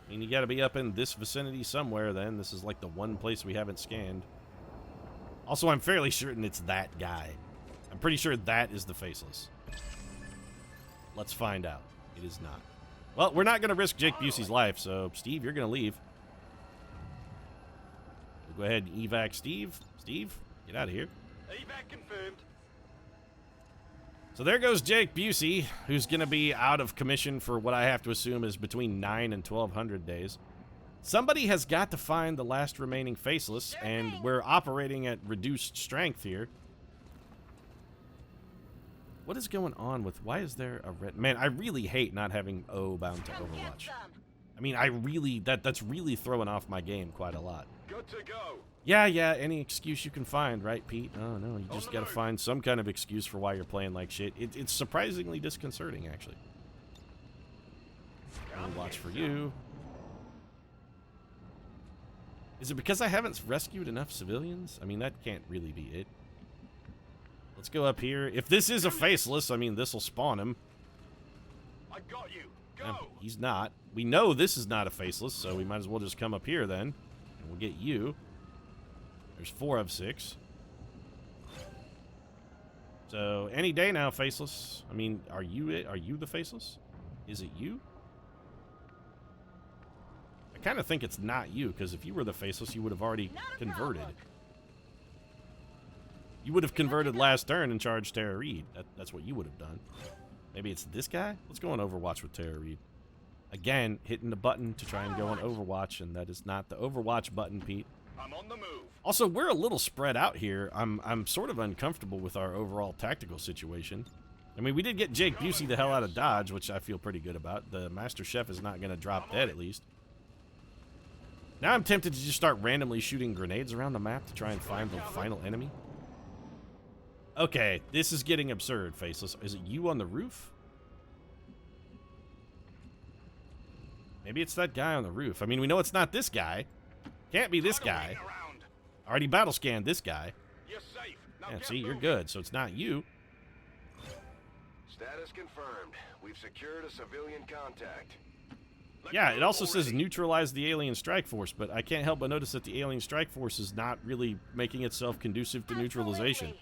I mean, you gotta be up in this vicinity somewhere then. This is like the one place we haven't scanned. Also, I'm fairly certain it's that guy. I'm pretty sure that is the faceless. Let's find out. It is not. Well, we're not gonna risk Jake Busey's life, so Steve, you're gonna leave. We'll go ahead and evac Steve. Steve, get out of here. Evac confirmed. So there goes Jake Busey, who's going to be out of commission for what I have to assume is between 9 and 1,200 days. Somebody has got to find the last remaining faceless, and we're operating at reduced strength here. What is going on with... Why is there a red... Man, I really hate not having O bound to Overwatch. I mean, I really... That's really throwing off my game quite a lot. Good to go. Yeah, any excuse you can find, right, Pete? Oh, no, you just gotta find some kind of excuse for why you're playing like shit. It's surprisingly disconcerting, actually. I'll watch for you. Is it because I haven't rescued enough civilians? I mean, that can't really be it. Let's go up here. If this is a faceless, I mean, this'll spawn him. I got you. Go. He's not. We know this is not a faceless, so we might as well just come up here then. And we'll get you. There's 4 of 6. So, any day now, faceless. I mean, are you it? Are you the faceless? Is it you? I kind of think it's not you, because if you were the faceless, you would have already converted. You would have converted last turn and charged Tara Reid. That's what you would have done. Maybe it's this guy? Let's go on Overwatch with Tara Reid. Again, hitting the button to try and go on Overwatch, and that is not the Overwatch button, Pete. I'm on the move. Also, we're a little spread out here. I'm sort of uncomfortable with our overall tactical situation. I mean, we did get Jake Busey the hell out of Dodge, which I feel pretty good about. The Master Chef is not going to drop dead, at least. Now I'm tempted to just start randomly shooting grenades around the map to try and find the final enemy. Okay, this is getting absurd, Faceless. Is it you on the roof? Maybe it's that guy on the roof. I mean, we know it's not this guy. Can't be this guy. Already battle scanned this guy. You're safe. Now Yeah, see, you're good, so it's not you. Status confirmed. We've secured a civilian contact. Yeah, it also says neutralize the alien strike force, but I can't help but notice that the alien strike force is not really making itself conducive to neutralization.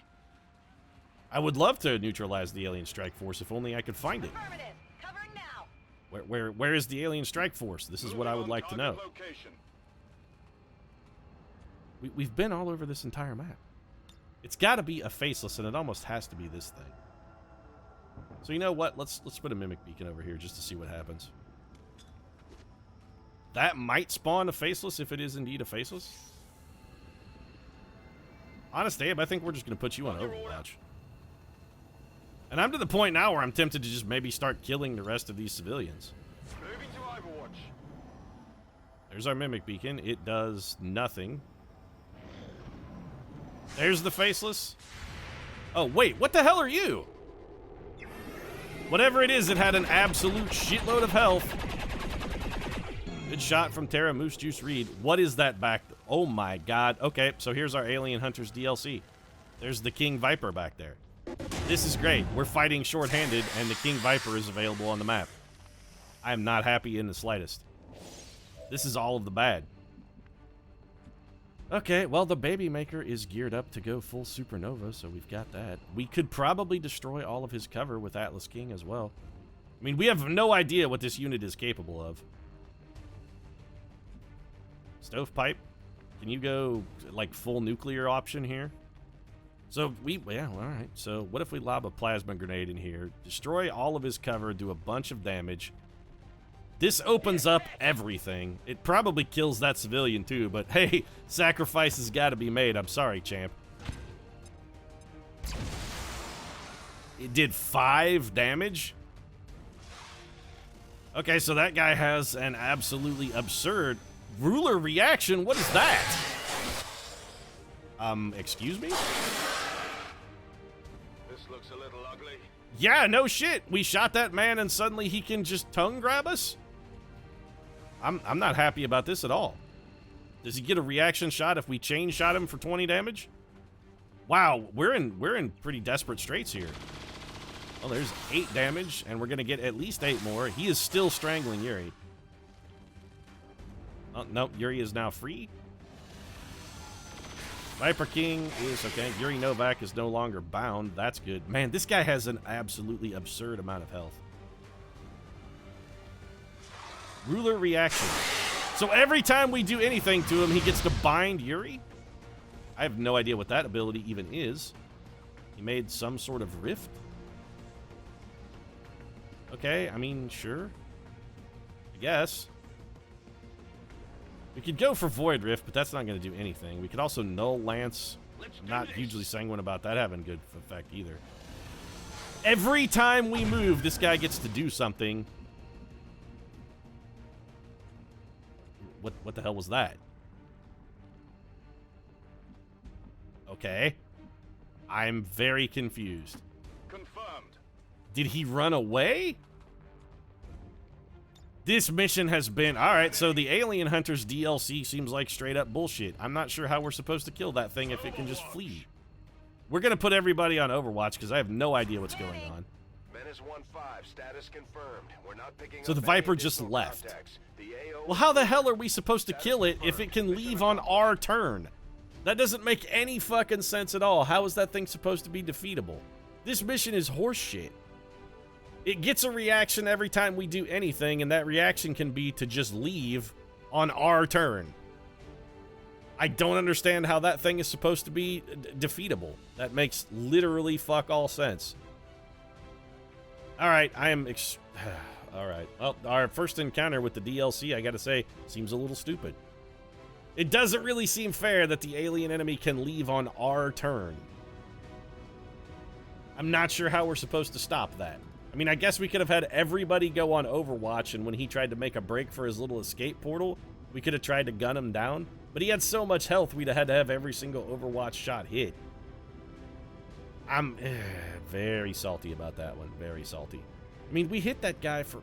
I would love to neutralize the alien strike force if only I could find it. Covering now. Where is the alien strike force? This is what I would like to know. We've been all over this entire map. It's got to be a faceless, and it almost has to be this thing. So you know what? Let's put a mimic beacon over here just to see what happens. That might spawn a faceless if it is indeed a faceless. Honest, Abe, I think we're just going to put you on Overwatch. And I'm to the point now where I'm tempted to just maybe start killing the rest of these civilians. Moving to Overwatch. There's our mimic beacon. It does nothing. There's the faceless. Oh, wait, what the hell are you? Whatever it is, it had an absolute shitload of health. Good shot from Terra Moose Juice Reed. What is that back? Oh my god. Okay, so here's our Alien Hunters DLC. There's the King Viper back there. This is great. We're fighting short-handed, and the King Viper is available on the map. I am not happy in the slightest. This is all of the bad. Okay, well, the Baby Maker is geared up to go full supernova, so we've got that. We could probably destroy all of his cover with Atlas King as well. I mean, we have no idea what this unit is capable of. Stovepipe, can you go, like, full nuclear option here? So, yeah, all right. So, what if we lob a plasma grenade in here, destroy all of his cover, do a bunch of damage? This opens up everything. It probably kills that civilian too, but hey, sacrifice has got to be made. I'm sorry, champ. It did 5 damage. Okay, so that guy has an absolutely absurd ruler reaction. What is that? Excuse me? This looks a little ugly. Yeah, no shit. We shot that man and suddenly he can just tongue grab us? I'm not happy about this at all. Does he get a reaction shot if we chain shot him for 20 damage? Wow, we're in pretty desperate straits here. Well, there's 8 damage, and we're gonna get at least 8 more. He is still strangling Yuri. Oh, nope, Yuri is now free. Viper King is okay. Yuri Novak is no longer bound. That's good. Man, this guy has an absolutely absurd amount of health. Ruler reaction. So every time we do anything to him, he gets to bind Yuri? I have no idea what that ability even is. He made some sort of rift? Okay, I mean, sure. I guess. We could go for Void Rift, but that's not going to do anything. We could also Null Lance. Not hugely sanguine about that having good effect either. Every time we move, this guy gets to do something. What the hell was that? Okay. I'm very confused. Confirmed. Did he run away? This mission has been... Alright, so the Alien Hunters DLC seems like straight up bullshit. I'm not sure how we're supposed to kill that thing if it can just flee. We're gonna put everybody on Overwatch because I have no idea what's going on. Menace 1-5, status confirmed. We're not picking So up the Viper any just additional left. contacts. The AO Well, how the hell are we supposed to kill it if it can leave on our turn? That doesn't make any fucking sense at all. How is that thing supposed to be defeatable? This mission is horseshit. It gets a reaction every time we do anything, and that reaction can be to just leave on our turn. I don't understand how that thing is supposed to be defeatable. That makes literally fuck all sense. Alright, I am... Alright, well, our first encounter with the DLC, I gotta say, seems a little stupid. It doesn't really seem fair that the alien enemy can leave on our turn. I'm not sure how we're supposed to stop that. I mean, I guess we could have had everybody go on Overwatch, and when he tried to make a break for his little escape portal, we could have tried to gun him down. But he had so much health, we'd have had to have every single Overwatch shot hit. I'm very salty about that one. Very salty. I mean, we hit that guy for...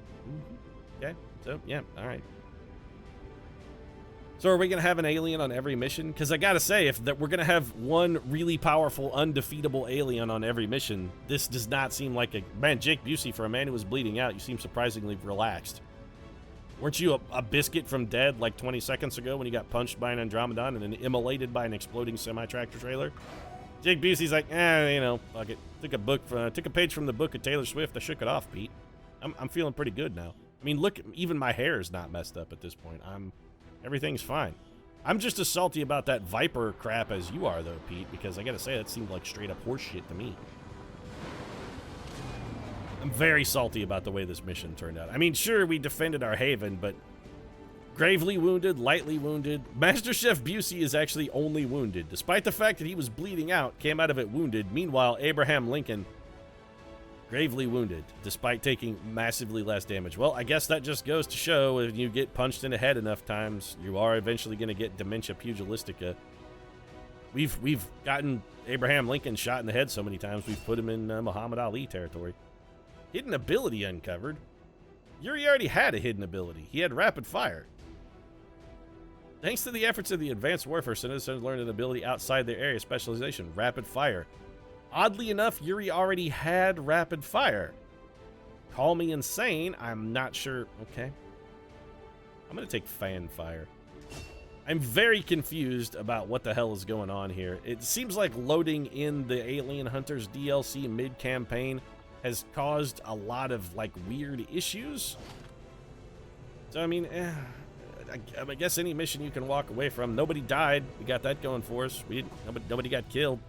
Okay, so, yeah, alright. So are we going to have an alien on every mission? Because I gotta say, if that we're going to have one really powerful, undefeatable alien on every mission, this does not seem like a... Man, Jake Busey, for a man who was bleeding out, you seem surprisingly relaxed. Weren't you a biscuit from dead like 20 seconds ago when you got punched by an Andromedon and then immolated by an exploding semi-tractor trailer? Jake Busey's like, you know, fuck it. Took a page from the book of Taylor Swift. I shook it off, Pete. I'm feeling pretty good now. I mean, look, even my hair is not messed up at this point. Everything's fine. I'm just as salty about that Viper crap as you are, though, Pete, because I gotta say, that seemed like straight up horseshit to me. I'm very salty about the way this mission turned out. I mean, sure, we defended our haven, but gravely wounded, lightly wounded. Master Chef Busey is actually only wounded, despite the fact that he was bleeding out, came out of it wounded. Meanwhile, Abraham Lincoln, gravely wounded, despite taking massively less damage. Well, I guess that just goes to show if you get punched in the head enough times, you are eventually going to get dementia pugilistica. We've gotten Abraham Lincoln shot in the head so many times, we've put him in Muhammad Ali territory. Hidden ability uncovered. Yuri already had a hidden ability. He had rapid fire. Thanks to the efforts of the Advanced Warfare Center, citizens learned an ability outside their area of specialization, rapid fire. Oddly enough, Yuri already had rapid fire. Call me insane, I'm not sure. Okay. I'm going to take fan fire. I'm very confused about what the hell is going on here. It seems like loading in the Alien Hunters DLC mid-campaign has caused a lot of, like, weird issues. So, I mean, I guess any mission you can walk away from. Nobody died. We got that going for us. Nobody got killed.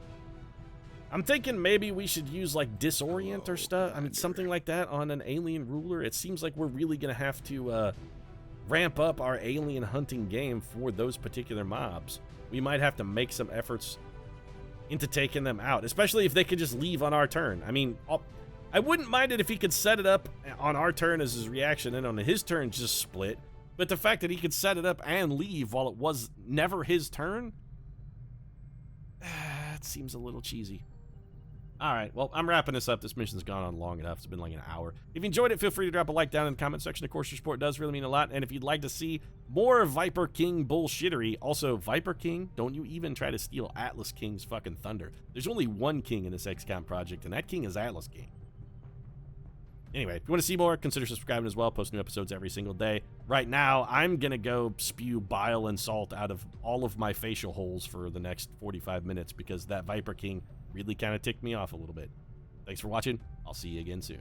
I'm thinking maybe we should use, like, disorient or stuff. I mean, something like that on an alien ruler. It seems like we're really going to have to ramp up our alien hunting game for those particular mobs. We might have to make some efforts into taking them out, especially if they could just leave on our turn. I mean, I wouldn't mind it if he could set it up on our turn as his reaction and on his turn just split. But the fact that he could set it up and leave while it was never his turn, it seems a little cheesy. All right, well, I'm wrapping this up. This mission's gone on long enough. It's been like an hour. If you enjoyed it, feel free to drop a like down in the comment section. Of course, your support does really mean a lot. And if you'd like to see more Viper King bullshittery, also, Viper King, don't you even try to steal Atlas King's fucking thunder. There's only one king in this XCOM project, and that king is Atlas King. Anyway, if you want to see more, consider subscribing as well. Post new episodes every single day. Right now, I'm going to go spew bile and salt out of all of my facial holes for the next 45 minutes because that Viper King really kind of ticked me off a little bit. Thanks for watching. I'll see you again soon.